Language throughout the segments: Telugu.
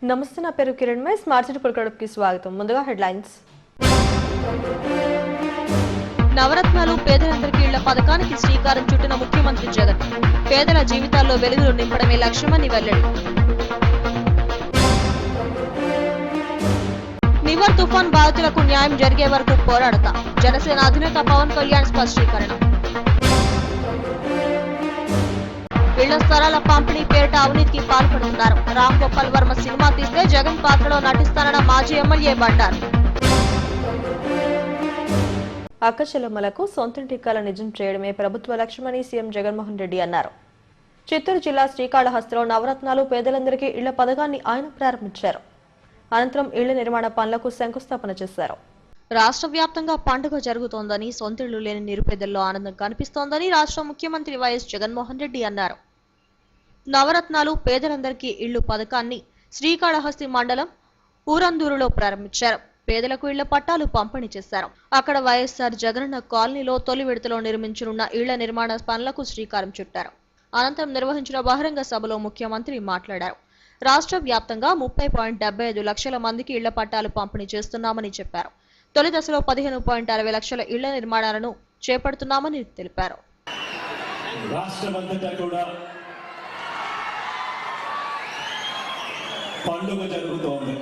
నమస్తే, నా పేరు కిరణ్ మై. స్మార్ట్ సిటీ పొలిటికల్కి స్వాగతం. ముందుగా హెడ్లైన్స్. నవరత్నాలు పేదలందరికీ ఇళ్ల పథకానికి శ్రీకారం చుట్టిన ముఖ్యమంత్రి జగన్. పేదల జీవితాల్లో వెలుగులు నింపడమే లక్ష్యమని వెల్లడి. నివర్ తుఫాన్ బాధితులకు న్యాయం జరిగే వరకు పోరాడతా. జనసేన అధినేత పవన్ కళ్యాణ్ స్పష్టీకరణ. ఇళ్ల స్థలాల పంపిణీ పేరిట అవినీతికి పాల్పడుతున్నారు. రామ్ గోపాల్ వర్మ సినిమా తీస్తే జగన్ పాత్రలో నటిస్తానన్న మాజీ ఎమ్మెల్యే బండారు. అక్కచెల్లెమ్మలకు సొంతింటి కల నిజం చేయడమే ప్రభుత్వ లక్ష్యమని సీఎం జగన్మోహన్ రెడ్డి అన్నారు. చిత్తూరు జిల్లా శ్రీకాళహస్తిలో నవరత్నాలు పేదలందరికీ ఇళ్ల పథకాన్ని ఆయన ప్రారంభించారు. అనంతరం ఇళ్ల నిర్మాణ పనులకు శంకుస్థాపన చేశారు. రాష్ట్ర వ్యాప్తంగా పండుగ జరుగుతోందని, సొంతిళ్లు లేని నిరుపేదల్లో ఆనందం కనిపిస్తోందని రాష్ట్ర ముఖ్యమంత్రి వైఎస్ జగన్మోహన్ రెడ్డి అన్నారు. నవరత్నాలు పేదలందరికీ ఇళ్లు పథకాన్ని శ్రీకాళహస్తి మండలం ఊరందూరులో ప్రారంభించారు. పేదలకు ఇళ్ల పట్టాలు పంపిణీ చేశారు. అక్కడ వైఎస్ఆర్ జగనన్న కాలనీలో తొలి విడతలో నిర్మించనున్న ఇళ్ల నిర్మాణ పనులకు శ్రీకారం చుట్టారు. అనంతరం నిర్వహించిన బహిరంగ సభలో ముఖ్యమంత్రి మాట్లాడారు. రాష్ట్ర వ్యాప్తంగా 30.75 లక్షల మందికి ఇళ్ల పట్టాలు పంపిణీ చేస్తున్నామని చెప్పారు. తొలి దశలో 15.60 లక్షల ఇళ్ల నిర్మాణాలను చేపడుతున్నామని తెలిపారు. పండుగ జరుగుతోంది.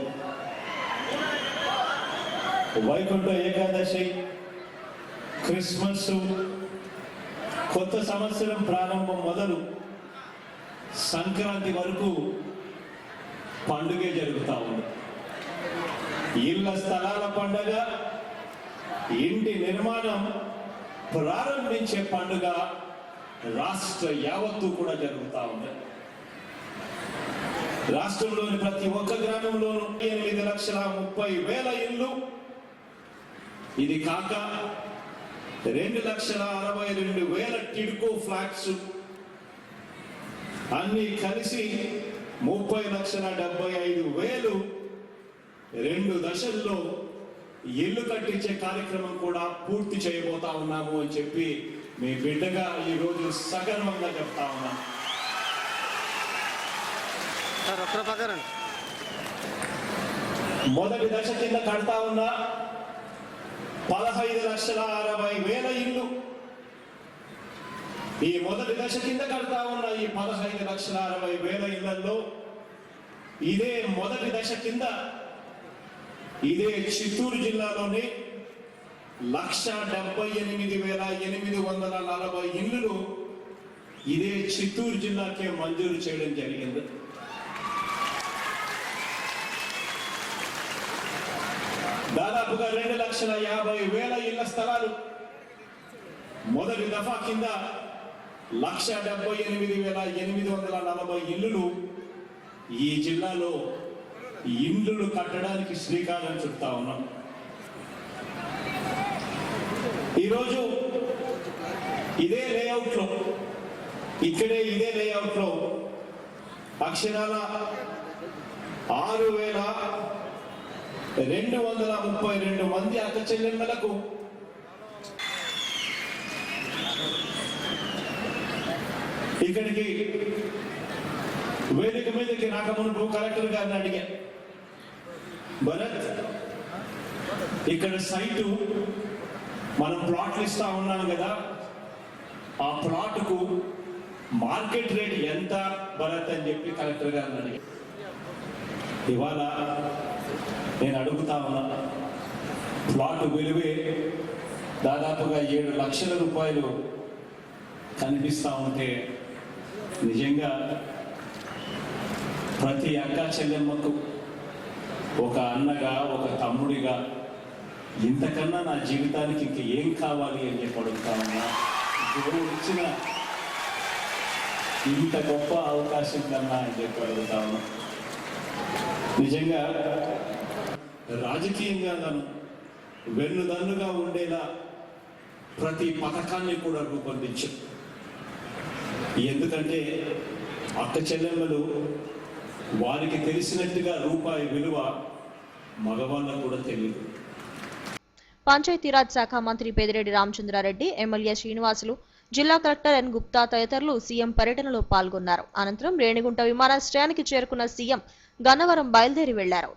వైకుంఠ ఏకాదశి, క్రిస్మస్, కొత్త సంవత్సరం ప్రారంభం మొదలు సంక్రాంతి వరకు పండుగే జరుగుతూ ఉంది. ఇళ్ల స్థలాల పండుగ, ఇంటి నిర్మాణం ప్రారంభించే పండుగ రాష్ట్ర యావత్తు కూడా జరుగుతూ ఉంది. రాష్ట్రంలోని ప్రతి ఒక్క గ్రామంలోనూ 8,30,000 ఇళ్ళు, ఇది కాక 2,62,000 టిడ్కో ఫ్లాట్స్ అన్ని కలిసి 30,75,000 2 దశల్లో ఇల్లు కట్టించే కార్యక్రమం కూడా పూర్తి చేయబోతా ఉన్నాము అని చెప్పి మీ బిడ్డగా ఈ రోజు సగర్వంగా చెప్తా ఉన్నాను. మొదటి దశ కింద కడతా ఉన్న 15,60,000 ఇల్లు, ఈ మొదటి దశ కింద కడతా ఉన్న ఈ 15,60,000 ఇళ్లలో ఇదే మొదటి దశ కింద ఇదే చిత్తూరు జిల్లాలోని 1,78,840 ఇళ్లు ఇదే చిత్తూరు జిల్లాకే మంజూరు చేయడం జరిగింది. దాదాపుగా 2,50,000 ఇళ్ల స్థలాలు మొదటి దఫా కింద 1,78,840 ఇళ్లు ఈ జిల్లాలో ఇండ్లు కట్టడానికి శ్రీకారం చుడతా ఉన్నాం. ఈరోజు ఇదే లేఅవుట్లో, ఇదే లేఅవుట్లో అక్షరాల 6,232 మంది అక్క చెల్లెమ్మలకు ఇక్కడికి వేదిక మీదకి రాకముందు కలెక్టర్ గారిని అడిగా, భరత్ ఇక్కడ సైటు మనం ప్లాట్లు ఇస్తా ఉన్నాం కదా, ఆ ప్లాట్కు మార్కెట్ రేట్ ఎంత భరత్ అని చెప్పి కలెక్టర్ గారిని అడిగా. ఇవాళ నేను అడుగుతా ఉన్నా, ప్లాట్ విలువే దాదాపుగా 7 లక్షల రూపాయలు కనిపిస్తూ ఉంటే నిజంగా ప్రతి అక్క చెల్లెమ్మకు ఒక అన్నగా, ఒక తమ్ముడిగా ఇంతకన్నా నా జీవితానికి ఇంక ఏం కావాలి అని చెప్పి అడుగుతా ఉన్నా. దేవుడు ఇచ్చిన ఇంత గొప్ప అవకాశం కన్నా అని చెప్పి అడుగుతా ఉన్నా. నిజంగా రాజకీయంగా నన్ను వెన్నుదన్నుగా ఉండేలా ప్రతి పథకాన్ని కూడా రూపొందించాం. ఎందుకంటే అక్క చెల్లెమ్మలు వారికి తెలిసినట్టుగా రూపాయి విలువ మగవాళ్ళకు కూడా తెలియదు. పంచాయతీరాజ్ శాఖ మంత్రి పెద్దిరెడ్డి రామచంద్రారెడ్డి, ఎమ్మెల్యే శ్రీనివాసులు, జిల్లా కలెక్టర్ ఎన్ గుప్తా తదితరులు సీఎం పర్యటనలో పాల్గొన్నారు. అనంతరం రేణిగుంట విమానాశ్రయానికి చేరుకున్న సీఎం గన్నవరం బయలుదేరి వెళ్లారు.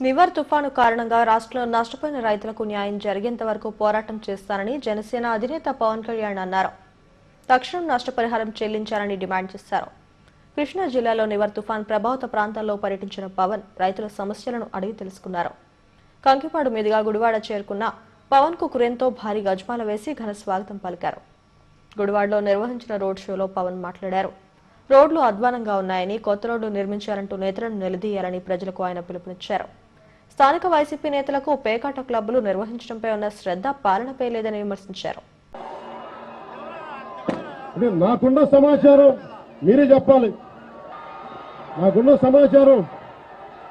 నివర్ తుఫాను కారణంగా రాష్ట్రంలో నష్టపోయిన రైతులకు న్యాయం జరిగేంత వరకు పోరాటం చేస్తానని జనసేన అధినేత పవన్ కళ్యాణ్ అన్నారు. తక్షణం నష్టపరిహారం చెల్లించాలని డిమాండ్ చేశారు. కృష్ణా జిల్లాలో నివర్ తుఫాన్ ప్రభావిత ప్రాంతాల్లో పర్యటించిన పవన్ రైతుల సమస్యలను అడిగి తెలుసుకున్నారు. కంకిపాడు మీదుగా గుడివాడ చేరుకున్న పవన్ కు కురేన్తో భారీ గజమాల వేసి ఘన స్వాగతం పలికారు. గుడివాడలో నిర్వహించిన రోడ్ షోలో పవన్ మాట్లాడారు. రోడ్లు అధ్వానంగా ఉన్నాయని, కొత్త రోడ్లు నిర్మించాలంటూ నేతలను నిలదీయాలని ప్రజలకు ఆయన పిలుపునిచ్చారు. స్థానిక వైసీపీ నేతలకు పేకాట క్లబ్బులు నిర్వహించడంపై ఉన్న శ్రద్ధ పాలనపై లేదని విమర్శించారు. నాకున్న సమాచారం మీరే చెప్పాలి. నాకున్న సమాచారం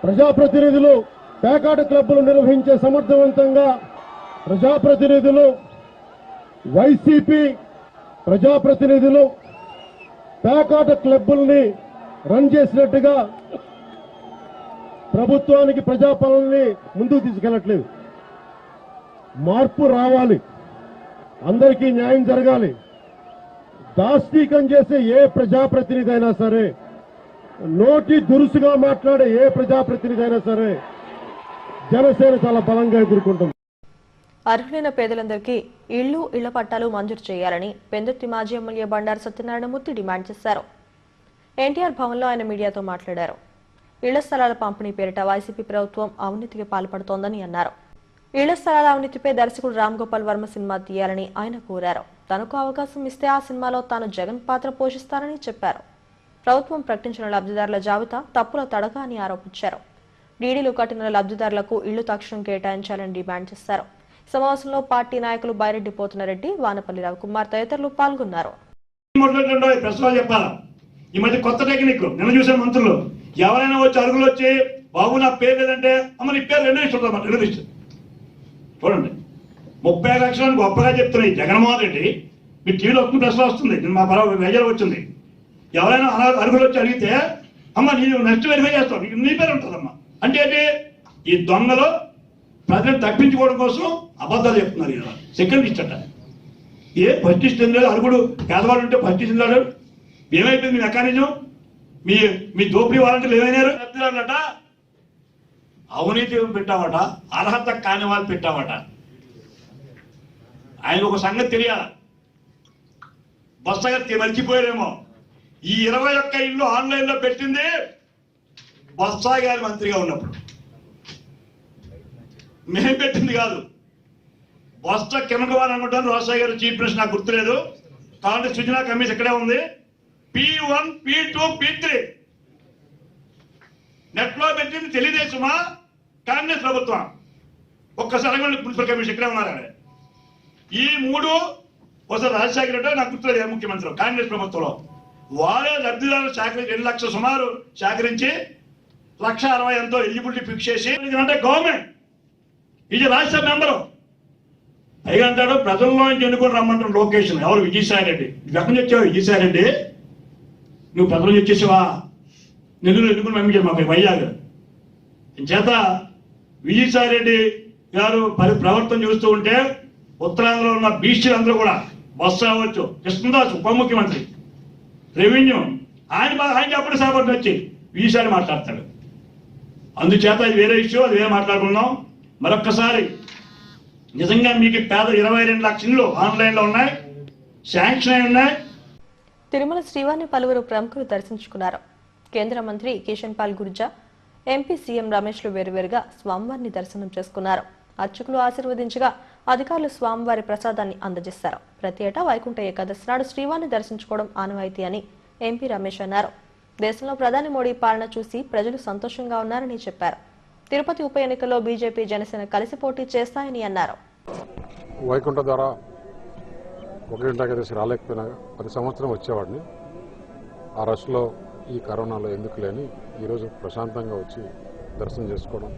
ప్రజాప్రతినిధులు పేకాట క్లబ్బులు నిర్వహించే సమర్థవంతంగా ప్రజాప్రతినిధులు, వైసీపీ ప్రజాప్రతినిధులు పేకాట క్లబ్బుల్ని రన్ చేసినట్టుగా ప్రభుత్వానికి ప్రజాపాలనని ముందుకు తీసుకెళ్లట్లేదు. మార్పు రావాలి, అందరికీ న్యాయం జరగాలి. దాష్టీకం చేసే ఏ ప్రజాప్రతినిధి అయినా సరే, నోటి దురుసుగా మాట్లాడే ఏ ప్రజాప్రతినిధి అయినా సరే జనసేన చాలా బలంగా ఎదుర్కొంటుంది. అర్హులైన పేదలందరికీ ఇళ్ల పట్టాలు మంజూరు చేయాలని పెందుర్తి మాజీ ఎమ్మెల్యే బండారు సత్యనారాయణమూర్తి డిమాండ్ చేశారు. ఎన్టీఆర్ భవన్లో ఆయన మీడియాతో మాట్లాడారు. ఇళ్ల స్థలాల పంపిణీ పేరిట వైసీపీ ప్రభుత్వం అవినీతికి పాల్పడుతోందని అన్నారు. ఇళ్ల స్థలాల అవినీతిపై దర్శకుడు రామ్ గోపాల్ వర్మ సినిమా తీయాలని ఆయన కోరారు. తనకు అవకాశం ఇస్తే ఆ సినిమాలో తాను జగన్ పాత్ర పోషిస్తానని చెప్పారు. ప్రభుత్వం ప్రకటించిన లబ్ధిదారుల జాబితా తప్పుల తడక అని ఆరోపించారు. డీడీలు కట్టిన లబ్ధిదారులకు ఇళ్లు తక్షణం కేటాయించాలని డిమాండ్ చేశారు. సమావేశంలో పార్టీ నాయకులు బైరెడ్డి పోతున్నరెడ్డి, వానపల్లి రవికుమార్ తదితరులు పాల్గొన్నారు. ఈ మధ్య కొత్త టెక్నిక్ నిన్న చూసే మంత్రులు ఎవరైనా వచ్చి అరుగులు వచ్చి బాబు నా పేరు లేదంటే అమ్మ నీ పేరు రెండు ఇష్టం చూడండి. 30 లక్షలను గొప్పగా చెప్తున్నాయి జగన్మోహన్ రెడ్డి. మీ టీవీలో ఒక్క ప్రశ్న వస్తుంది, మా పర్వ వేజాలు వచ్చింది. ఎవరైనా అరుగులు వచ్చి అడిగితే అమ్మ నేను నెక్స్ట్ వెరిఫై చేస్తాను, నీ పేరు ఉంటుందమ్మా అంటే ఏంటి? ఈ దొంగలు ప్రజలను తప్పించుకోవడం కోసం అబద్ధాలు చెప్తున్నారు. ఇలా సెకండ్ ఇచ్చట ఏ ఫస్ట్ ఇస్తుంది అరుగుడు పేదవాడు ఉంటే ఫస్ట్ ఇస్తున్నాడు. ఏమైపోయింది మీ మెకానిజం? మీ దోపిడీ వాలంటీర్లు ఏమైనారు? అన్నట అవినీతి పెట్టామట, అర్హత కాని వాళ్ళు పెట్టామట. ఆయన ఒక సంగతి తెలియాల, బొత్స గారు మర్చిపోయారేమో. ఈ 21 ఇళ్ళు ఆన్లైన్ లో పెట్టింది బొత్స గారి మంత్రిగా ఉన్నప్పుడు, మేము పెట్టింది కాదు. బొత్స కిరణకుమార్ అనుకుంటాను, రోసాయి గారు చీఫ్ మినిస్టర్, నాకు గుర్తులేదు. కాంగ్రెస్ సృజనా కమిషన్ ఇక్కడే ఉంది. P1, P2, P3 నెట్ లో పెట్టింది తెలుగుదేశమా కాంగ్రెస్ ప్రభుత్వం? ఒక్కసారి మున్సిపల్ కమిషన్ ఇక్కడే ఉన్నారు. ఈ 3 ఒకసారి రాజశేఖర రెడ్డి, నాకు గుర్తులేదు ముఖ్యమంత్రి, కాంగ్రెస్ ప్రభుత్వంలో వారే లబ్ధిదారులు సేకరించి 2 లక్షల సుమారు సేకరించి 1,60,000 ఎంతో ఎలిజిబిలిటీ ఫిక్స్ చేసి అంటే గవర్నమెంట్ ఇది రాజ్యసభ మెంబరు. పైగా అంటాడు ప్రజల్లో నుంచి ఎన్నుకొని రమ్మంటారు లొకేషన్. ఎవరు? విజయసాయి రెడ్డి. ఎక్కడి నుంచి వచ్చావు విజయసాయి రెడ్డి? నువ్వు ప్రజల నుంచి వచ్చేసావా? నిధులు ఎన్నుకుని పంపించారు మాకు వైజాగ్ చేత. విజయసాయి రెడ్డి గారు ప్రవర్తన చూస్తూ ఉంటే ఉత్తరాంధ్రలో ఉన్న బీసీలందరూ కూడా బస్సు అవ్వచ్చు, కృష్ణదాస్ ఉప ముఖ్యమంత్రి, రెవెన్యూ ఆయన అప్పుడు సాబర్ని వచ్చి విజయసాయి మాట్లాడతాడు. అందుచేత ఇది వేరే ఇష్యూ, అది వేరే మాట్లాడుకున్నాం. మరొక్కసారి నిజంగా మీకు పేద 22 లక్షలు ఆన్లైన్లో ఉన్నాయి, శాంక్షన్ అయి ఉన్నాయి. తిరుమల శ్రీవారిని పలువురు ప్రముఖులు దర్శించుకున్నారు. కేంద్ర మంత్రి కిషన్ పాల్ గుర్జా, ఎంపీ సీఎం రమేష్లు వేరువేరుగా స్వామివారిని దర్శనం చేసుకున్నారు. అర్చకులు ఆశీర్వదించగా అధికారులు స్వామివారి ప్రసాదాన్ని అందజేశారు. ప్రతి ఏటా వైకుంఠ ఏకాదశి నాడు శ్రీవారిని దర్శించుకోవడం ఆనవాయితీ అని ఎంపీ రమేష్ అన్నారు. దేశంలో ప్రధాని మోడీ పాలన చూసి ప్రజలు సంతోషంగా ఉన్నారని చెప్పారు. తిరుపతి ఉప ఎన్నికల్లో బీజేపీ, జనసేన కలిసి పోటీ చేస్తాయని అన్నారు. వైకుంఠ ద్వారా ఒకరింటి ఏకాదశి రాలేకపోయినా 10 సంవత్సరం వచ్చేవాడిని. ఆ రష్లో ఈ కరోనాలో ఎందుకు లేని ఈరోజు ప్రశాంతంగా వచ్చి దర్శనం చేసుకోవడం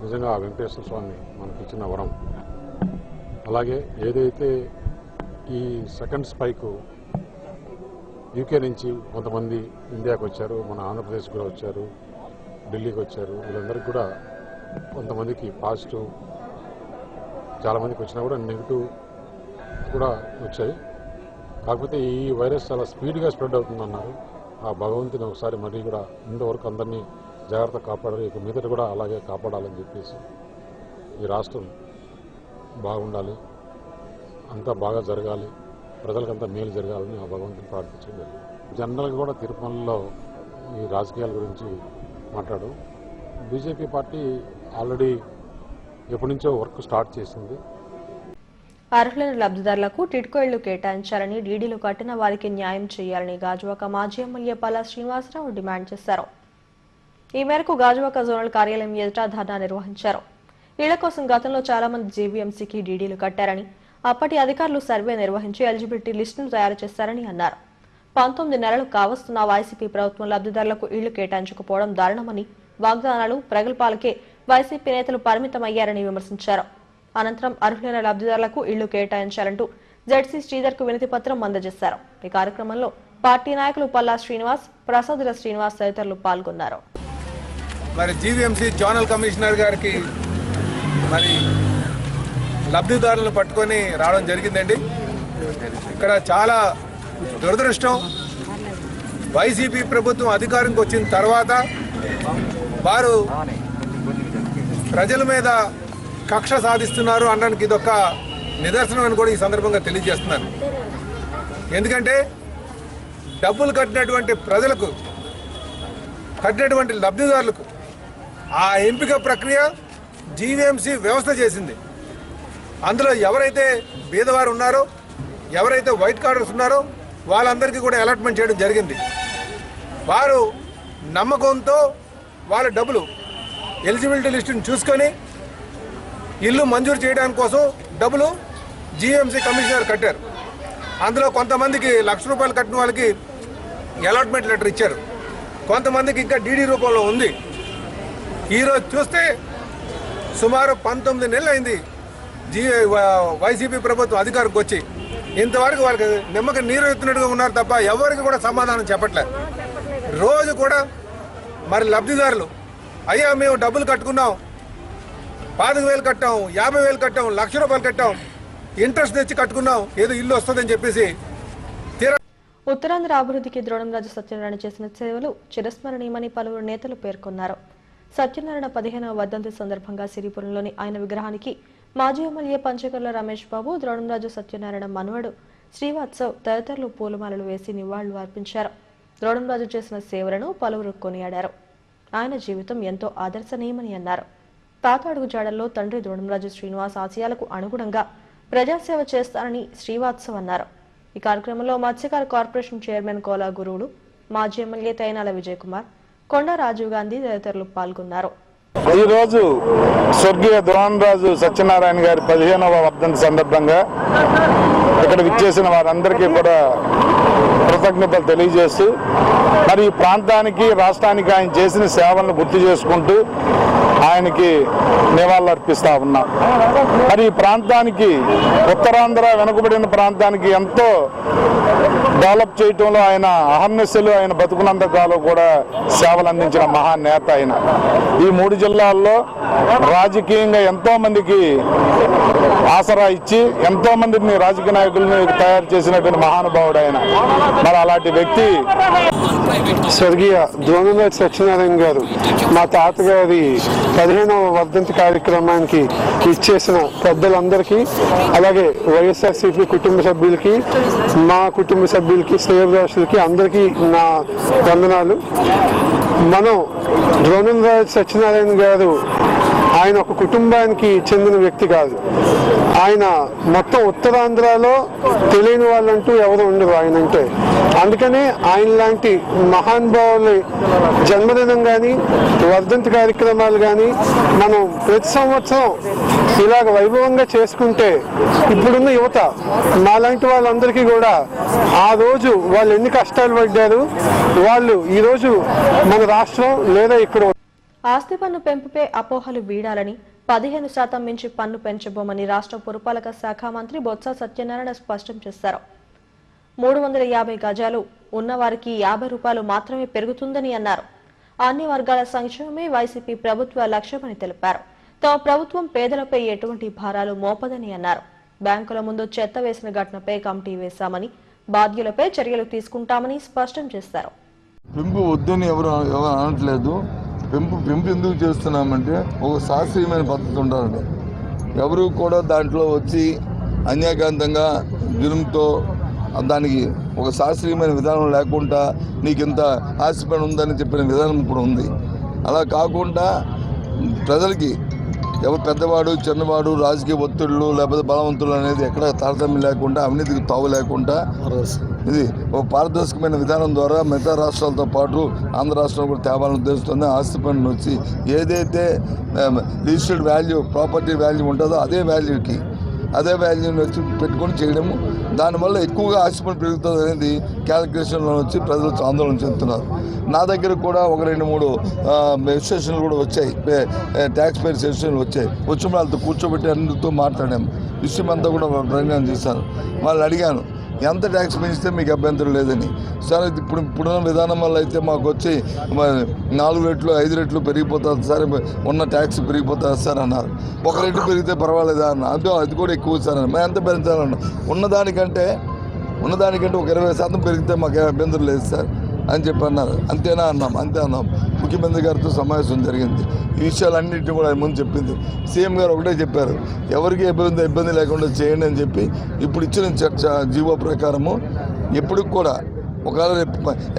నిజంగా ఆ వెంకటేశ్వర స్వామి మనకి ఇచ్చిన వరం. అలాగే ఏదైతే ఈ సెకండ్ స్పైక్ యూకే నుంచి కొంతమంది ఇండియాకి వచ్చారు, మన ఆంధ్రప్రదేశ్ కూడా వచ్చారు, ఢిల్లీకి వచ్చారు. వీళ్ళందరికీ కూడా కొంతమందికి పాజిటివ్, చాలామందికి వచ్చినా కూడా నెగిటివ్ కూడా వచ్చాయి. కాకపోతే ఈ వైరస్ చాలా స్పీడ్గా స్ప్రెడ్ అవుతుందన్నారు. ఆ భగవంతుని ఒకసారి మరీ కూడా ఇంతవరకు అందరినీ జాగ్రత్త కాపాడారు, ఇక మీదట కూడా అలాగే కాపాడాలని చెప్పేసి ఈ రాష్ట్రం బాగుండాలి, అంతా బాగా జరగాలి, ప్రజలకంతా మేలు జరగాలని ఆ భగవంతుని ప్రార్థించడం. జనరల్గా కూడా తిరుపతిలో ఈ రాజకీయాల గురించి మాట్లాడు. బీజేపీ పార్టీ ఆల్రెడీ ఎప్పటి నుంచో వర్క్ స్టార్ట్ చేసింది. అర్హులైన లబ్ధిదారులకు టిడ్కో ఇళ్లు కేటాయించాలని, డీడీలు కట్టిన వారికి న్యాయం చేయాలని గాజువాక మాజీ ఎమ్మెల్యే పల్లా శ్రీనివాసరావు డిమాండ్ చేశారు. ఈ మేరకు గాజువాక జోనల్ కార్యాలయం ఎదుట ధర్నా నిర్వహించారు. ఇళ్ల కోసం గతంలో చాలా మంది జీవీఎంసీకి డీడీలు కట్టారని, అప్పటి అధికారులు సర్వే నిర్వహించి ఎలిజిబిలిటీ లిస్టును తయారు చేశారని అన్నారు. 19 నెలలు కావస్తున్న వైసీపీ ప్రభుత్వం లబ్ధిదారులకు ఇళ్లు కేటాయించకపోవడం దారుణమని, వాగ్దానాలు ప్రగల్భాలకే వైసీపీ నేతలు పరిమితమయ్యారని విమర్శించారు. అనంతరం అర్హులైన లబ్ధిదారులకు ఇళ్లు కేటాయించాలంటూ జెడ్సీ శ్రీధర్ కు వినతి పత్రం అందజేశారు. ఈ కార్యక్రమంలో పార్టీ నాయకులు పల్లా శ్రీనివాస్, ప్రసాదుల శ్రీనివాస్ తదితరులు పాల్గొన్నారు. మరి జీవీఎంసీ జోనల్ కమిషనర్ గారికి మరి లబ్ధిదారులను పట్టుకొని రావడం జరిగిందండి. ఇక్కడ చాలా దురదృష్టం, వైసీపీ ప్రభుత్వం అధికారంకి వచ్చిన తర్వాత వారు ప్రజల మీద కక్ష సాధిస్తున్నారు అనడానికి ఇదొక నిదర్శనం అని కూడా ఈ సందర్భంగా తెలియజేస్తున్నాను. ఎందుకంటే డబ్బులు కట్టినటువంటి ప్రజలకు, కట్టినటువంటి లబ్ధిదారులకు ఆ ఎంపిక ప్రక్రియ జీవీఎంసీ వ్యవస్థ చేసింది. అందులో ఎవరైతే బీదవారు ఉన్నారో, ఎవరైతే వైట్ కార్డర్స్ ఉన్నారో వాళ్ళందరికీ కూడా అలాట్మెంట్ చేయడం జరిగింది. వారు నమ్మకంతో వాళ్ళ డబ్బులు ఎలిజిబిలిటీ లిస్టును చూసుకొని ఇల్లు మంజూరు చేయడానికి కోసం డబ్బులు జీవీఎంసీ కమిషనర్ కట్టారు. అందులో కొంతమందికి ₹1,00,000 కట్టిన వాళ్ళకి అలాట్మెంట్ లెటర్ ఇచ్చారు, కొంతమందికి ఇంకా డీడీ రూపంలో ఉంది. ఈరోజు చూస్తే సుమారు 19 నెలలు అయింది వైసీపీ ప్రభుత్వం అధికారికి వచ్చి. ఇంతవరకు వాళ్ళకి నిమ్మకి నీరు ఎత్తున్నట్టుగా ఉన్నారు తప్ప ఎవరికి కూడా సమాధానం చెప్పట్లేదు. రోజు కూడా మరి లబ్ధిదారులు, అయ్యా మేము డబ్బులు కట్టుకున్నాం, 25,000 కట్టాం, 50,000 కట్టాం, ₹1,00,000 కట్టాం, ఇంట్రెస్ట్ తెచ్చి కట్టుకున్నాం, ఏదో ఇల్లు వస్తుందని చెప్పేసి. ఉత్తరాంధ్ర అభివృద్ధికి ద్రోణంరాజు సత్యనారాయణ చేసిన సేవలు చిరస్మరణీయమని పలువురు నేతలు పేర్కొన్నారు. సత్యనారాయణ 15వ వర్ధంతి సందర్భంగా సిరిపురంలోని ఆయన విగ్రహానికి మాజీ ఎమ్మెల్యే పంచకర్ల రమేష్ బాబు, ద్రోణంరాజు సత్యనారాయణ మనవడు శ్రీవాత్సవ్ తదితరులు పూలమాలలు వేసి నివాళులు అర్పించారు. ద్రోణంరాజు చేసిన సేవలను పలువురు కొనియాడారు. ఆయన జీవితం ఎంతో ఆదర్శనీయమని అన్నారు. తాత అడుగు జాడల్లో తండ్రి ద్రోణంరాజు శ్రీనివాస్ ఆశయాలకు అనుగుణంగా ప్రజాసేవ చేస్తారని శ్రీవాత్సవ్ అన్నారు. ఈ కార్యక్రమంలో మత్స్యకార కార్పొరేషన్ చైర్మన్ కోలా గురువులు, మాజీ ఎమ్మెల్యే తైనాల విజయ్ కుమార్, కొండ రాజీవ్ గాంధీ తదితరులు పాల్గొన్నారు. ఈరోజు స్వర్గీయ ద్రోణంరాజు సత్యనారాయణ గారి 15వ వర్ధంతి సందర్భంగా ఇక్కడ విచ్చేసిన వారందరికీ కూడా కృతజ్ఞతలు తెలియజేస్తూ, మరి ఈ ప్రాంతానికి, రాష్ట్రానికి ఆయన చేసిన సేవలను గుర్తు చేసుకుంటూ ఆయనకి నివాళులు అర్పిస్తా ఉన్నాం. మరి ఈ ప్రాంతానికి, ఉత్తరాంధ్ర వెనుకబడిన ప్రాంతానికి ఎంతో డెవలప్ చేయటంలో ఆయన అహర్నిశలు, ఆయన బతుకున్నంత కాలం కూడా సేవలు అందించిన మహానేత ఆయన. ఈ 3 జిల్లాల్లో రాజకీయంగా ఎంతో మందికి ఆసరా ఇచ్చి ఎంతో మందిని రాజకీయ నాయకుల్ని తయారు చేసినటువంటి మహానుభావుడు ఆయన. మరి అలాంటి వ్యక్తి స్వర్గీయ ద్రోణంరాజు సత్యనారాయణ గారు మా తాతగారి 15వ వర్ధంతి కార్యక్రమానికి ఇచ్చేసిన పెద్దలందరికీ, అలాగే వైఎస్ఆర్సీపీ కుటుంబ సభ్యులకి, మా కుటుంబ సభ్యులకి, శ్రేయోభిలాషులకి అందరికీ నా వందనాలు. మనం ద్రోణంరాజు సత్యనారాయణ గారు ఆయన ఒక కుటుంబానికి చెందిన వ్యక్తి కాదు. ఆయన మొత్తం ఉత్తరాంధ్రలో తెలియని వాళ్ళంటూ ఎవరు ఉండరు ఆయన అంటే. అందుకనే ఆయన లాంటి మహానుభావుల జన్మదినం కానీ, వర్ధంతి కార్యక్రమాలు కానీ మనం ప్రతి సంవత్సరం ఇలాగ వైభవంగా చేసుకుంటే ఇప్పుడున్న యువత, మాలాంటి వాళ్ళందరికీ కూడా ఆ రోజు వాళ్ళు ఎన్ని కష్టాలు పడ్డారు, వాళ్ళు ఈరోజు మన రాష్ట్రం లేదా ఇక్కడ ఆస్తి పన్ను పెంపుపై అపోహలు వీడాలని, 15% మించి పన్ను పెంచబోమని రాష్ట్ర పురపాలక శాఖ మంత్రి బొత్స సత్యనారాయణ స్పష్టం చేశారు. 350 గజాలు ఉన్నవారికి ₹50 మాత్రమే పెరుగుతుందని అన్నారు. అన్ని వర్గాల సంక్షేమమే వైసీపీ ప్రభుత్వ లక్ష్యమని తెలిపారు. తమ ప్రభుత్వం పేదలపై ఎటువంటి భారాలు మోపదని అన్నారు. బ్యాంకుల ముందు చెత్త వేసిన ఘటనపై కమిటీ వేశామని, బాధ్యులపై చర్యలు తీసుకుంటామని స్పష్టం చేశారు. పెంపు వద్దని ఎవరు అనట్లేదు. పెంపు ఎందుకు చేస్తున్నామంటే ఒక శాస్త్రీయమైన పద్ధతి ఉండాలండి. ఎవరు కూడా దాంట్లో వచ్చి అన్యాయకాంతంగా జులుంతో దానికి ఒక శాస్త్రీయమైన విధానం లేకుండా నీకు ఇంత ఆశపడి ఉందని చెప్పిన విధానం ఇప్పుడు ఉంది. అలా కాకుండా ప్రజలకి ఎవరు పెద్దవాడు చిన్నవాడు రాజకీయ ఒత్తిళ్ళు లేకపోతే బలవంతులు అనేది ఎక్కడ తారతమ్యం లేకుండా అవినీతికి తావు లేకుండా ఇది ఒక పారదర్శకమైన విధానం ద్వారా మిగతా రాష్ట్రాలతో పాటు ఆంధ్ర రాష్ట్రంలో కూడా తేవాలని ఉద్దేశిస్తుంది. ఆస్తి పన్ను వచ్చి ఏదైతే రిజిస్టర్డ్ వాల్యూ ప్రాపర్టీ వాల్యూ ఉంటుందో అదే వాల్యూని వచ్చి పెట్టుకొని చేయడము, దానివల్ల ఎక్కువగా ఆస్తి పన్ను పెరుగుతుంది అనేది క్యాలిక్యులేషన్లో వచ్చి ప్రజలు ఆందోళన చెందుతున్నారు. నా దగ్గర కూడా 1-2-3 సెషన్లు కూడా వచ్చాయి, ట్యాక్స్ పేర్ సెషన్లు వచ్చాయి. వచ్చి వాళ్ళతో కూర్చోబెట్టి అందరితో మాట్లాడాము. విషయం అంతా కూడా ప్రయాణం చేశాను. వాళ్ళని అడిగాను ఎంత ట్యాక్స్ పెంచితే మీకు అభ్యంతరం లేదని. సరే ఇప్పుడున్న విధానం వల్ల అయితే మాకు వచ్చి 4 రెట్లు 5 రెట్లు పెరిగిపోతుంది సార్, ఉన్న ట్యాక్స్ పెరిగిపోతుంది సార్ అన్నారు. 1 రెట్లు పెరిగితే పర్వాలేదా అన్న, అది కూడా ఎక్కువ సార్ అన్న. మేము ఎంత పెంచాలన్నా ఉన్నదానికంటే ఒక 20% పెరిగితే మాకు అభ్యంతరం లేదు సార్ అని చెప్పి అన్నారు. అంతేనా అన్నాం, అంతే అన్నాం. ముఖ్యమంత్రి గారితో సమావేశం జరిగింది. ఈ విషయాలన్నింటినీ కూడా ఆయన ముందు చెప్పింది. సీఎం గారు ఒకటే చెప్పారు, ఎవరికి ఇబ్బంది లేకుండా చేయండి అని చెప్పి ఇప్పుడు ఇచ్చిన జీవో ప్రకారము ఎప్పటికి కూడా ఒకవేళ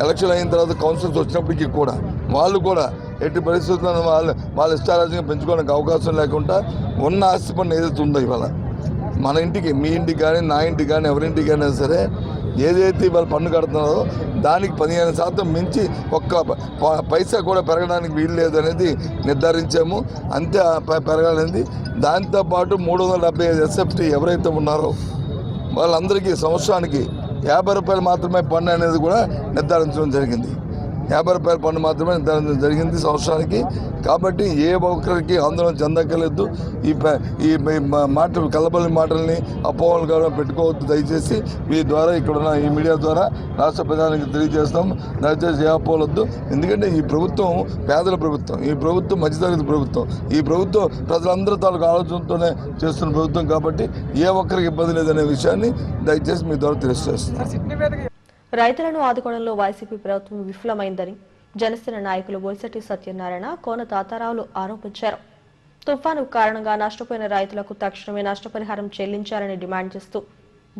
ఎలక్షన్ అయిన తర్వాత కౌన్సిల్స్ వచ్చినప్పటికీ కూడా వాళ్ళు కూడా ఎట్టి పరిస్థితుల్లో వాళ్ళ ఇష్టారాజ్యంగా పెంచుకోవడానికి అవకాశం లేకుండా ఉన్న ఆస్తి పన్ను ఏదైతే ఉందో ఇవాళ మన ఇంటికి, మీ ఇంటికి కానీ నా ఇంటికి కానీ ఎవరింటికి అయినా సరే ఏదైతే వాళ్ళు పన్ను కడుతున్నారో దానికి 15% మించి ఒక్క పైసా కూడా పెరగడానికి వీలు లేదనేది నిర్ధారించాము. అంతే పెరగాలనేది. దాంతోపాటు 375 SFT ఎవరైతే ఉన్నారో వాళ్ళందరికీ సంవత్సరానికి 50 రూపాయలు మాత్రమే పన్ను అనేది కూడా నిర్ధారించడం జరిగింది. 50 రూపాయల పన్ను మాత్రమే నిర్ధారించడం జరిగింది సంవత్సరానికి. కాబట్టి ఏ ఒక్కరికి ఆందోళన చెందక్కర్లేదు. ఈ మాటలు కలబలి మాటల్ని అపోహలు కూడా పెట్టుకోవద్దు. దయచేసి మీ ద్వారా ఇక్కడున్న ఈ మీడియా ద్వారా రాష్ట్ర ప్రధానికి తెలియజేస్తాం, దయచేసి ఏ అపోహలొద్దు. ఎందుకంటే ఈ ప్రభుత్వం పేదల ప్రభుత్వం, ఈ ప్రభుత్వం మధ్యతరగతి ప్రభుత్వం, ఈ ప్రభుత్వం ప్రజలందరూ తాలూకు ఆలోచనతోనే చేస్తున్న ప్రభుత్వం. కాబట్టి ఏ ఒక్కరికి ఇబ్బంది లేదనే విషయాన్ని దయచేసి మీ ద్వారా తెలియజేస్తున్నాం. రైతులను ఆదుకోవడంలో వైసీపీ ప్రభుత్వం విఫలమైందని జనసేన నాయకులు బొలిశెట్టి సత్యనారాయణ, కోన తాతారావులు ఆరోపించారు. తుఫాను కారణంగా నష్టపోయిన రైతులకు తక్షణమే నష్టపరిహారం చెల్లించాలని డిమాండ్ చేస్తూ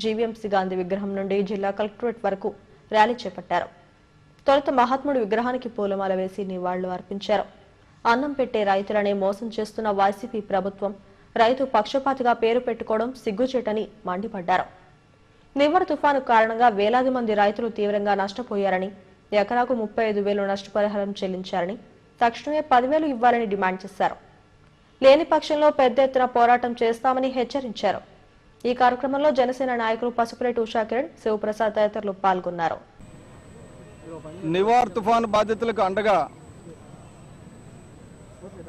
జీవీఎంసీ గాంధీ విగ్రహం నుండి జిల్లా కలెక్టరేట్ వరకు ర్యాలీ చేపట్టారు. తొలుత మహాత్ముడి విగ్రహానికి పూలమాల వేసి నివాళులు అర్పించారు. అన్నం పెట్టే రైతులనే మోసం చేస్తున్న వైసీపీ ప్రభుత్వం రైతు పక్షపాతిగా పేరు పెట్టుకోవడం సిగ్గుచేటని మండిపడ్డారు. నివర్ తుఫాను కారణంగా వేలాది మంది రైతులు తీవ్రంగా నష్టపోయారని, ఎకరాకు 35,000 నష్టపరిహారం చెల్లించారని, తక్షణమే 10,000 ఇవ్వాలని డిమాండ్ చేశారు. లేని పక్షంలో పెద్ద ఎత్తున పోరాటం చేస్తామని హెచ్చరించారు. ఈ కార్యక్రమంలో జనసేన నాయకులు పసుపులేటి ఉషాకిరణ్, శివప్రసాద్ తదితరులు పాల్గొన్నారు. నివార్ తుఫాను బాధితులకు అండగా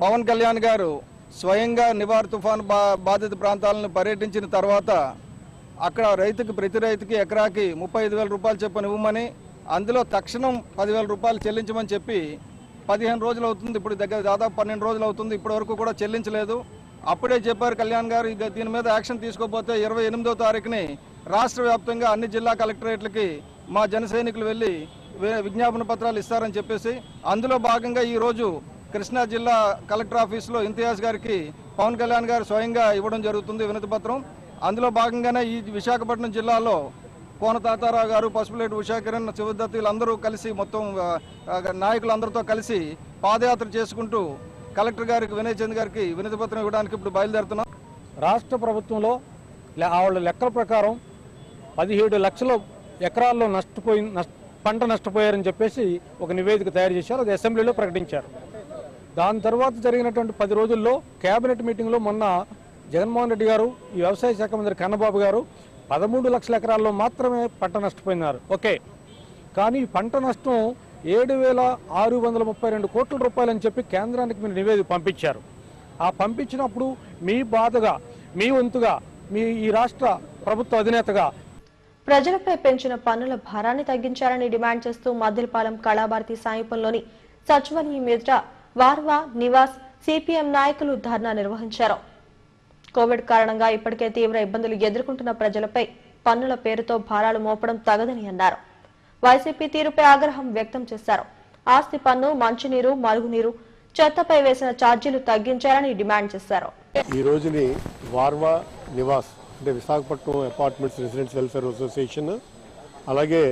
పవన్ కళ్యాణ్ గారు స్వయంగా నివార్ తుఫాను బాధిత ప్రాంతాలను పర్యటించిన తర్వాత అక్కడ ప్రతి రైతుకి ఎకరాకి 35,000 రూపాయలు చొప్పున ఇవ్వమని, అందులో తక్షణం 10,000 రూపాయలు చెల్లించమని చెప్పి 15 రోజులు అవుతుంది. ఇప్పుడు దాదాపు 12 రోజులు అవుతుంది. ఇప్పటి వరకు కూడా చెల్లించలేదు. అప్పుడే చెప్పారు కళ్యాణ్ గారు, దీని మీద యాక్షన్ తీసుకోకపోతే 28వ తారీఖుని రాష్ట్ర వ్యాప్తంగా అన్ని జిల్లా కలెక్టరేట్లకి మా జన సైనికులు వెళ్లి విజ్ఞాపన పత్రాలు ఇస్తారని చెప్పేసి, అందులో భాగంగా ఈ రోజు కృష్ణా జిల్లా కలెక్టర్ ఆఫీసులో ఇంతియాజ్ గారికి పవన్ కళ్యాణ్ గారు స్వయంగా ఇవ్వడం జరుగుతుంది వినతి పత్రం. అందులో భాగంగానే ఈ విశాఖపట్నం జిల్లాలో కోన తాతారావు గారు, పసుపులేటి ఉషాకిరణ్, శివదత్ వీళ్ళందరూ కలిసి మొత్తం నాయకులందరితో కలిసి పాదయాత్ర చేసుకుంటూ కలెక్టర్ గారికి, వినయ్ చంద్ గారికి వినతి పత్రం ఇవ్వడానికి ఇప్పుడు బయలుదేరుతున్నాం. రాష్ట్ర ప్రభుత్వంలో వాళ్ళ లెక్కల ప్రకారం 17 లక్షల ఎకరాల్లో పంట నష్టపోయారని చెప్పేసి ఒక నివేదిక తయారు చేశారు. అది అసెంబ్లీలో ప్రకటించారు. దాని తర్వాత జరిగినటువంటి 10 రోజుల్లో కేబినెట్ మీటింగ్లో మొన్న జగన్మోహన్ రెడ్డి గారు, ఈ వ్యవసాయ శాఖ మంత్రి కన్నబాబు గారు 13 లక్షల ఎకరాల్లో మాత్రమే పంట నష్టపోయినారు. ఓకే, కానీ పంట నష్టం 7,632 కోట్ల రూపాయలు అని చెప్పి కేంద్రానికి మీరు నివేదిక పంపించారు. ఆ పంపించినప్పుడు మీ బాధగా, మీ వంతుగా, మీ ఈ రాష్ట్ర ప్రభుత్వ అధినేతగా ప్రజలపై పెంచిన పన్నుల భారాన్ని తగ్గించాలని డిమాండ్ చేస్తూ మద్దిలపాలెం కళాభారతి సమీపంలోని సచివాలయం ఎదుట వార్వా, నివాస్, సిపిఎం నాయకులు ధర్నా నిర్వహించారు. కోవిడ్ కారణంగా ఇప్పటికే తీవ్ర ఇబ్బందులు ఎదుర్కొంటున్న ప్రజలపై పన్నుల పేరుతో భారాలు మోపడం తగదని అన్నారు. వైసీపీ తీరుపై ఆగ్రహం వ్యక్తం చేశారు. ఆస్తి పన్ను, మంచినీరు, మరుగునీరు, చెత్తపై వేసిన ఛార్జీలు తగ్గించాలని డిమాండ్ చేశారు. ఈ రోజుని వార్వా నివాస్ అంటే Visakhapatnam apartments residents welfare association అలాగే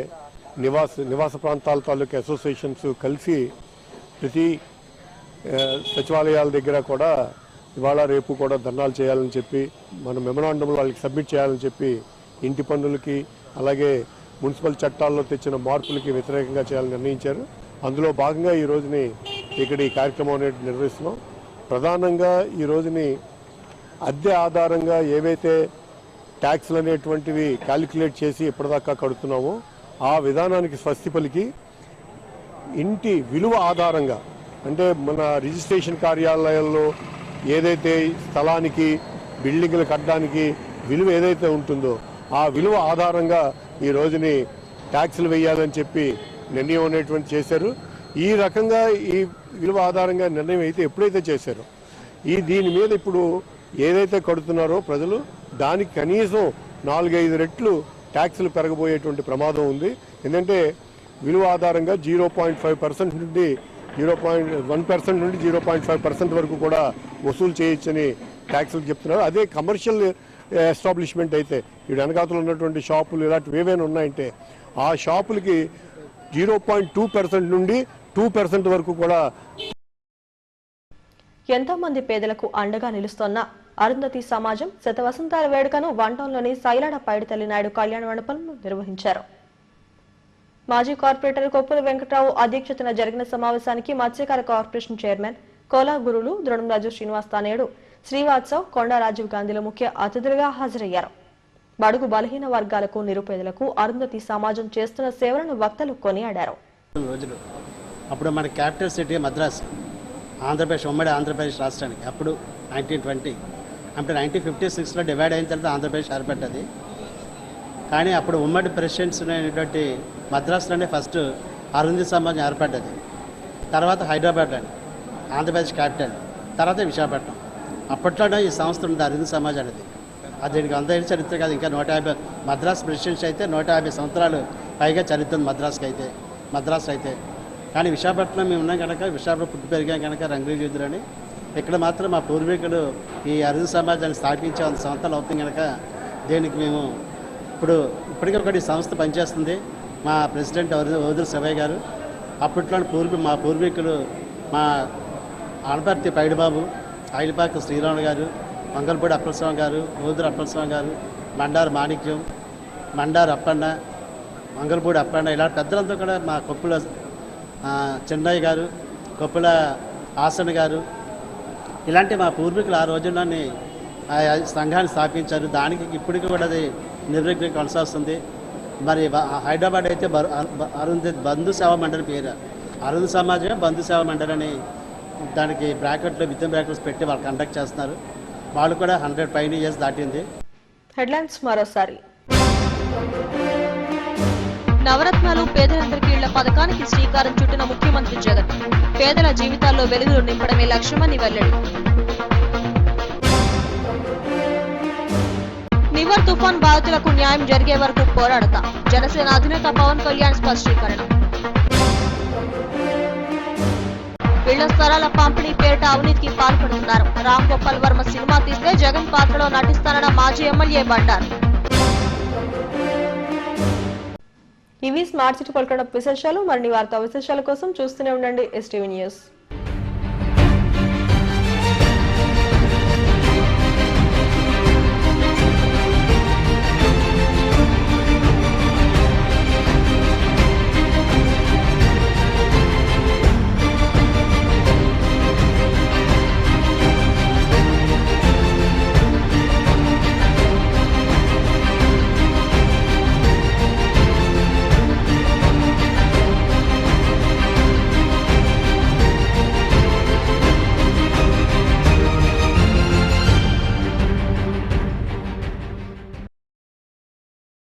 నివాస ప్రాంతాల తాలూకు అసోసియేషన్స్ కలిసి ప్రతి సచివాలయాల దగ్గర కూడా ఇవాళ రేపు కూడా ధర్నాలు చేయాలని చెప్పి మన మెమరాండంలో వాళ్ళకి సబ్మిట్ చేయాలని చెప్పి ఇంటి పన్నులకి అలాగే మున్సిపల్ చట్టాల్లో తెచ్చిన మార్పులకి వ్యతిరేకంగా చేయాలని నిర్ణయించారు. అందులో భాగంగా ఈ రోజుని ఇక్కడ ఈ కార్యక్రమం అనేది నిర్వహిస్తున్నాం. ప్రధానంగా ఈ రోజుని అద్దె ఆధారంగా ఏవైతే ట్యాక్స్లు అనేటువంటివి క్యాలిక్యులేట్ చేసి ఇప్పటిదాకా కడుతున్నామో ఆ విధానానికి స్వస్తి పలికి ఇంటి విలువ ఆధారంగా అంటే మన రిజిస్ట్రేషన్ కార్యాలయాల్లో ఏదైతే స్థలానికి బిల్డింగ్లు కట్టడానికి విలువ ఏదైతే ఉంటుందో ఆ విలువ ఆధారంగా ఈ రోజుని ట్యాక్స్లు వేయాలని చెప్పి నిర్ణయం అనేటువంటి చేశారు. ఈ రకంగా ఈ విలువ ఆధారంగా నిర్ణయం అయితే ఎప్పుడైతే చేశారో దీని మీద ఇప్పుడు ఏదైతే కడుతున్నారో ప్రజలు దానికి కనీసం 4-5 రెట్లు ట్యాక్స్లు పెరగబోయేటువంటి ప్రమాదం ఉంది. ఎందుకంటే విలువ ఆధారంగా 0.5% నుండి 0.1% నుండి 0.5% వరకు కూడా వసూలు చేయొచ్చని ట్యాక్స్లు చెప్తున్నారు. అదే కమర్షియల్ ఎస్టాబ్లిష్మెంట్ అయితే ఇప్పుడు వెనకాతలు ఉన్నటువంటి షాపులు ఇలాంటివి ఏవైనా ఉన్నాయంటే ఆ షాపులకి 0.2% నుండి 2% వరకు కూడా. ఎంతో మంది పేదలకు అండగా నిలుస్తోన్న అరుంధతి సమాజం శతవసంతాల వేడుకను వంటంలోని సైలాడ పైడితల్లి నాయుడు కళ్యాణ మండపంలో నిర్వహించారు. మాజీ కార్పొరేటర్ కొప్పుల వెంకట్రావు అధ్యక్షతన జరిగిన సమావేశానికి మత్స్యకార కార్పొరేషన్ చైర్మన్ కోలా గురులు, ద్రోణంరాజు శ్రీనివాస్ తానేడు, శ్రీవాత్సవ్, కొండా రాజీవ్ గాంధీలు ముఖ్య అతిథులుగా హాజరయ్యారు. బడుగు బలహీన వర్గాలకు, నిరుపేదలకు అరుంధతి సమాజం చేస్తున్న సేవలను వక్తలు కొనియాడారు. అప్పుడు మన క్యాపిటల్ సిటీ మద్రాస్, ఆంధ్రప్రదేశ్, ఉమ్మడి ఆంధ్రప్రదేశ్ రాష్ట్రానికి అప్పుడు 1920 అంటే 1956లో డివైడ్ అయిన తర్వాత ఆంధ్రప్రదేశ్ ఏర్పడ్డది. కానీ అప్పుడు ఉమ్మడి ప్రెసిడెంట్స్ అయినటువంటి మద్రాసులోనే ఫస్ట్ అరుంధతి సమాజం ఏర్పడ్డది. తర్వాత హైదరాబాద్ అని ఆంధ్రప్రదేశ్ క్యాపిటల్, తర్వాత విశాఖపట్నం. అప్పట్లోనే ఈ సంస్థ ఉంది అరుంధతి సమాజం అనేది. అది దీనికి 100 ఏళ్ళ చరిత్ర కాదు, ఇంకా 150 మద్రాస్ ప్రెసిడెంట్స్ అయితే 150 సంవత్సరాలు పైగా చరిత్ర ఉంది మద్రాసు అయితే. కానీ విశాఖపట్నం మేము ఉన్నాం కనుక, విశాఖపట్నం పుట్టి పెరిగాం కనుక రంగులీజుద్దురని ఇక్కడ మాత్రం మా పూర్వీకులు ఈ అరుంధతి సమాజాన్ని స్థాపించే 100 సంవత్సరాలు అవుతుంది కనుక దీనికి మేము ఇప్పటికొకటి సంస్థ పనిచేస్తుంది. మా ప్రెసిడెంట్ ఓదురు శివయ్య గారు, అప్పట్లో మా పూర్వీకులు మా ఆనపర్తి పైడిబాబు, ఐలిపాక శ్రీరాములు గారు, మంగళపూడి అప్పలస్వామి గారు, ఓదురు అప్పలస్వామి గారు, మండారు మాణిక్యం, మండారు అప్పన్న, మంగళపూడి అప్పన్న, ఇలాంటి పెద్దలంతా కూడా మా కొప్పుల చెన్నయ్య గారు, కొప్పుల ఆసన్ గారు, ఇలాంటి మా పూర్వీకులు ఆ రోజుల్లోని ఆ సంఘాన్ని స్థాపించారు. దానికి ఇప్పటికీ కూడా అది నిర్విఘ్నంగా కొనసాగుతుంది. మరి హైదరాబాద్ అయితే అరుంధతి బంధు సేవా మండలి పేరు, అరుంధతి సమాజమే బంధు సేవా మండలి అని దానికి బ్రాకెట్లో విత్ బ్రాకెట్స్ పెట్టి వాళ్ళు కండక్ట్ చేస్తున్నారు. వాళ్ళు కూడా 100 పైన ఇయర్స్ దాటింది. హెడ్లైన్స్ మరోసారి. నవరత్నాలు పేదలందరికీ ఇళ్ల పథకానికి శ్రీకారం చుట్టిన ముఖ్యమంత్రి జగన్. పేదల జీవితాల్లో వెలుగులు నింపడమే లక్ష్యమని వెల్లడి. నివర్ తుఫాన్ బాధితులకు న్యాయం జరిగే వరకు పోరాడతా, జనసేన అధినేత పవన్ కళ్యాణ్ స్పష్టీకరణ. ఇళ్ల స్థలాల పంపిణీ పేరిట అవినీతికి పాల్పడుతున్నారు. రామ్ గోపాల్ వర్మ సినిమా తీస్తే జగన్ పాత్రలో నటిస్తానన్న మాజీ ఎమ్మెల్యే బండారు. ఇవి స్మార్ట్ సిటీ పల్కడ విశేషాలు. మరిన్ని వార్తా విశేషాల కోసం చూస్తూనే ఉండండి STV న్యూస్.